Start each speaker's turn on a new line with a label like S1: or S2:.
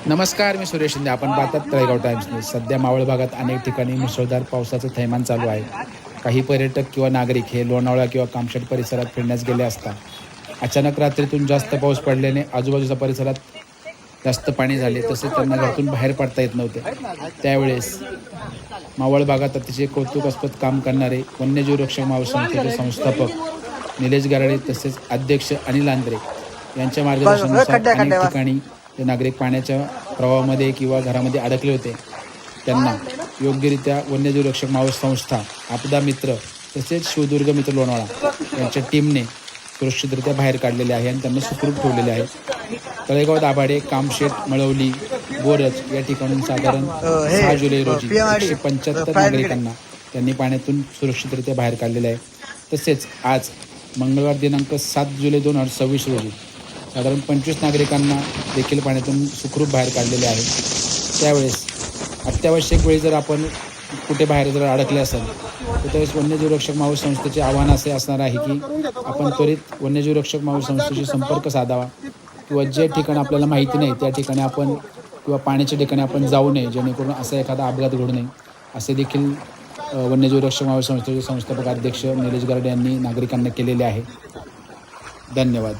S1: नमस्कार, मी सुरेश शिंदे. आपण पाहतात तळेगाव टाइम्स न्यूज. सध्या मावळ भागात अनेक ठिकाणी मुसळधार पावसाचं थैमान चालू आहे. काही पर्यटक किंवा नागरिक हे लोणावळा किंवा कामशेत परिसरात फिरण्यास गेले असता अचानक रात्रीतून जास्त पाऊस पडल्याने आजूबाजूच्या परिसरात जास्त पाणी झाले, तसेच त्यांना घरातून बाहेर पडता येत नव्हते. त्यावेळेस मावळ भागात अतिशय कौतुकास्पद काम करणारे वन्यजीव रक्षक मावळ संस्थेचे संस्थापक निलेश गराडे तसेच अध्यक्ष अनिल आंद्रे यांच्या मार्गदर्शनानुसार अनेक ठिकाणी जे नागरिक पाण्याच्या प्रवाहामध्ये किंवा घरामध्ये अडकले होते त्यांना योग्यरित्या वन्यजीव रक्षक मावळ संस्था, आपदा मित्र तसेच शिवदुर्ग मित्र लोणावळा यांच्या टीमने सुरक्षितरित्या बाहेर काढलेले आहे आणि त्यांना सुखरूप ठेवलेले आहे. तळेगाव, दाभाडे, कामशेत, मळवली, बोरज या ठिकाणून साधारण 6 जुलै रोजी 175 नागरिकांना त्यांनी पाण्यातून सुरक्षितरित्या बाहेर काढलेले आहे. तसेच आज मंगळवार दिनांक 7 जुलै 2026 रोजी साधारण 25 नागरिकांना देखील पाण्यातून सुखरूप बाहेर काढलेले आहे. त्यावेळेस अत्यावश्यक वेळी जर आपण कुठे बाहेर जर अडकले असेल तर त्यावेळेस वन्यजीव रक्षक मावळ संस्थेचे आव्हान असे असणार आहे की आपण त्वरित वन्यजीव रक्षक मावळ संस्थेशी संपर्क साधावा किंवा जे ठिकाण आपल्याला माहिती नाही त्या ठिकाणी आपण किंवा पाण्याच्या ठिकाणी आपण जाऊ नये, जेणेकरून असा एखादा अपघात घडू नये असे देखील वन्यजीव रक्षक मावळ संस्थेचे संस्थापक अध्यक्ष निलेश गराडे यांनी नागरिकांना केलेले आहे. धन्यवाद.